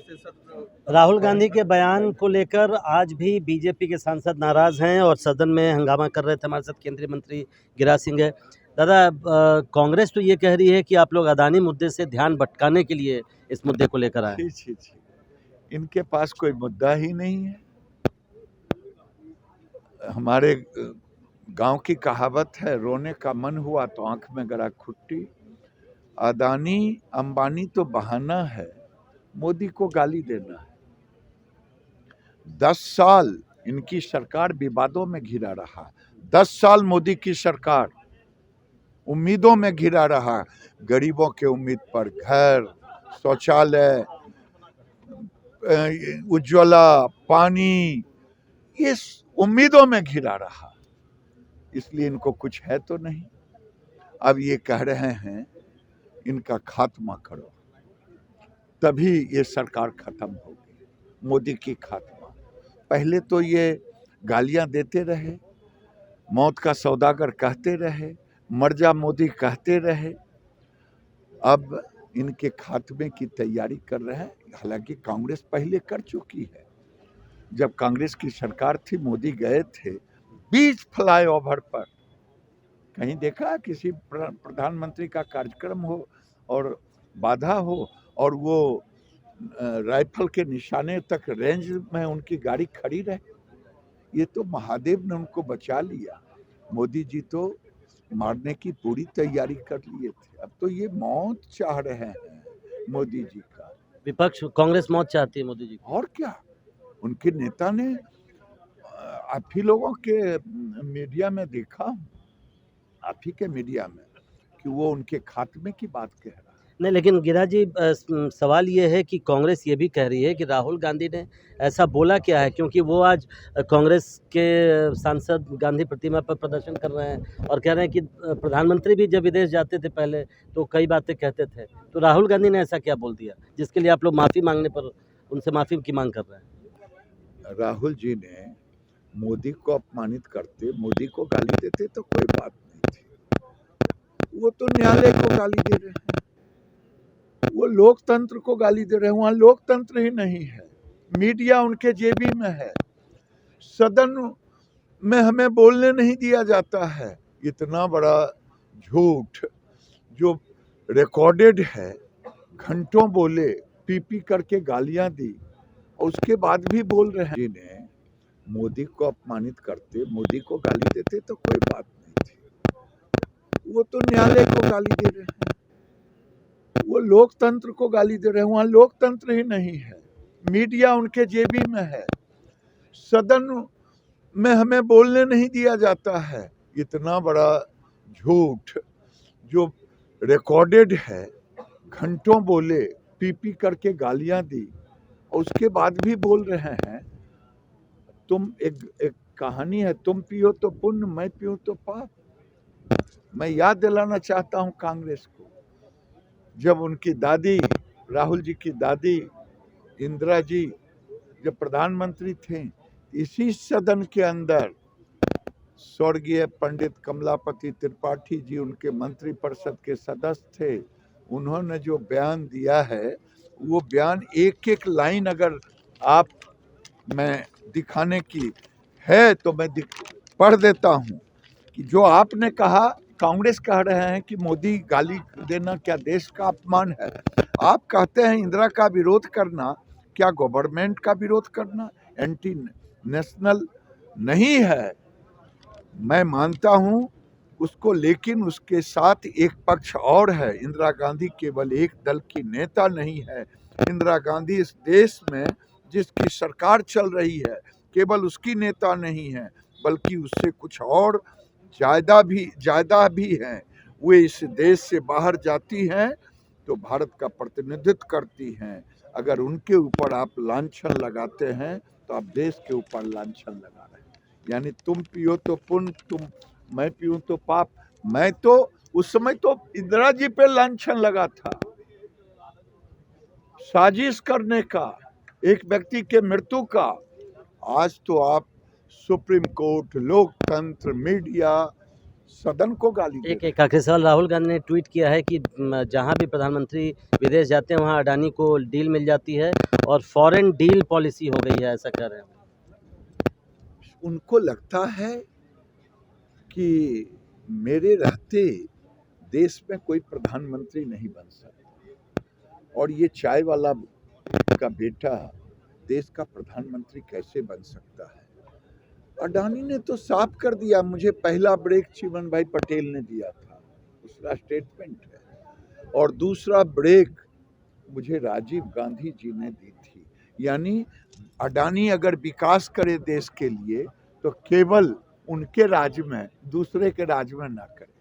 से सत्र। राहुल गांधी के बयान को लेकर आज भी बीजेपी के सांसद नाराज हैं और सदन में हंगामा कर रहे थे। हमारे साथ केंद्रीय मंत्री गिरिराज सिंह है। दादा, कांग्रेस तो ये कह रही है कि आप लोग अदानी मुद्दे से ध्यान भटकाने के लिए इस मुद्दे को लेकर आए। छी, इनके पास कोई मुद्दा ही नहीं है। हमारे गांव की कहावत है, रोने का मन हुआ तो आंख में गरा खुट्टी। अदानी अंबानी तो बहाना है, मोदी को गाली देना है। 10 साल इनकी सरकार विवादों में घिरा रहा, 10 साल मोदी की सरकार उम्मीदों में घिरा रहा। गरीबों के उम्मीद पर घर, शौचालय, उज्ज्वला, पानी, ये उम्मीदों में घिरा रहा। इसलिए इनको कुछ है तो नहीं। अब ये कह रहे हैं इनका खात्मा करो, तभी ये सरकार खत्म होगी, मोदी की खात्मा। पहले तो ये गालियां देते रहे, मौत का सौदागर कहते रहे, मर जा मोदी कहते रहे। अब इनके खात्मे की तैयारी कर रहे हैं। हालांकि कांग्रेस पहले कर चुकी है। जब कांग्रेस की सरकार थी, मोदी गए थे बीच फ्लाईओवर पर, कहीं देखा किसी प्रधानमंत्री का कार्यक्रम हो और बाधा हो और वो राइफल के निशाने तक रेंज में उनकी गाड़ी खड़ी रहे? ये तो महादेव ने उनको बचा लिया। मोदी जी तो मारने की पूरी तैयारी कर लिए थे। अब तो ये मौत चाह रहे हैं मोदी जी का। विपक्ष कांग्रेस मौत चाहती है मोदी जी की। और क्या, उनके नेता ने आप ही लोगों के मीडिया में देखा, आप ही के मीडिया में, कि वो उनके खात्मे की बात कह रहा है। नहीं, लेकिन गिरिराज जी, सवाल ये है कि कांग्रेस ये भी कह रही है कि राहुल गांधी ने ऐसा बोला क्या है, क्योंकि वो आज कांग्रेस के सांसद गांधी प्रतिमा पर प्रदर्शन कर रहे हैं और कह रहे हैं कि प्रधानमंत्री भी जब विदेश जाते थे पहले तो कई बातें कहते थे। तो राहुल गांधी ने ऐसा क्या बोल दिया जिसके लिए आप लोग माफ़ी मांगने पर उनसे माफ़ी की मांग कर रहे हैं? राहुल जी ने मोदी को अपमानित करते, मोदी को गाली देते तो कोई बात नहीं थी। वो तो न्यायालय को गाली दे रहे हैं, वो लोकतंत्र को गाली दे रहे हैं। वहां लोकतंत्र ही नहीं है, मीडिया उनके जेबी में है, सदन में हमें बोलने नहीं दिया जाता है। इतना बड़ा झूठ जो रिकॉर्डेड है, घंटों बोले, पी करके गालियां दी, और उसके बाद भी बोल रहे हैं। ने मोदी को अपमानित करते, मोदी को गाली देते तो कोई बात नहीं थी। वो तो न्यायालय को गाली दे रहे हैं, वो लोकतंत्र को गाली दे रहे हैं। वहां लोकतंत्र ही नहीं है, मीडिया उनके जेबी में है, सदन में हमें बोलने नहीं दिया जाता है। इतना बड़ा झूठ जो रिकॉर्डेड है, घंटों बोले, पी करके गालियां दी, और उसके बाद भी बोल रहे हैं। तुम एक कहानी है, तुम पियो तो पुण्य, मैं पीऊं तो पाप। मैं याद दिलाना चाहता हूं कांग्रेस को, जब उनकी दादी, राहुल जी की दादी इंदिरा जी जब प्रधानमंत्री थे, इसी सदन के अंदर स्वर्गीय पंडित कमलापति त्रिपाठी जी उनके मंत्री परिषद के सदस्य थे। उन्होंने जो बयान दिया है, वो बयान एक एक लाइन अगर आप मैं दिखाने की है तो मैं पढ़ देता हूं कि जो आपने कहा, कांग्रेस कह रहे हैं कि मोदी गाली देना क्या देश का अपमान है। आप कहते हैं इंदिरा का विरोध करना क्या गवर्नमेंट का विरोध करना एंटी नेशनल नहीं है। मैं मानता हूं उसको, लेकिन उसके साथ एक पक्ष और है। इंदिरा गांधी केवल एक दल की नेता नहीं है। इंदिरा गांधी इस देश में जिसकी सरकार चल रही है, केवल उसकी नेता नहीं है, बल्कि उससे कुछ और ज्यादा भी हैं। वे इस देश से बाहर जाती हैं तो भारत का प्रतिनिधित्व करती हैं। अगर उनके ऊपर आप लांछन लगाते हैं तो आप देश के ऊपर लांछन लगा रहे हैं। यानी तुम पियो तो पुण्य, मैं पीऊं तो पाप। मैं तो उस समय तो इंदिरा जी पे लांछन लगा था, साजिश करने का, एक व्यक्ति के मृत्यु का। आज तो आप सुप्रीम कोर्ट, लोकतंत्र, मीडिया, सदन को गाली दे एक रहे एक आखिरी सवाल, राहुल गांधी ने ट्वीट किया है कि जहां भी प्रधानमंत्री विदेश जाते हैं वहां अडानी को डील मिल जाती है और फॉरेन डील पॉलिसी हो गई है, ऐसा कह रहे हैं। हैं। उनको लगता है कि मेरे रहते देश में कोई प्रधानमंत्री नहीं बन सकता और ये चाय वाला का बेटा देश का प्रधानमंत्री कैसे बन सकता है। अडानी ने तो साफ कर दिया, मुझे पहला ब्रेक चिमन भाई पटेल ने दिया था, दूसरा स्टेटमेंट है, और दूसरा ब्रेक मुझे राजीव गांधी जी ने दी थी। यानी अडानी अगर विकास करे देश के लिए तो केवल उनके राज्य में, दूसरे के राज्य में ना करे।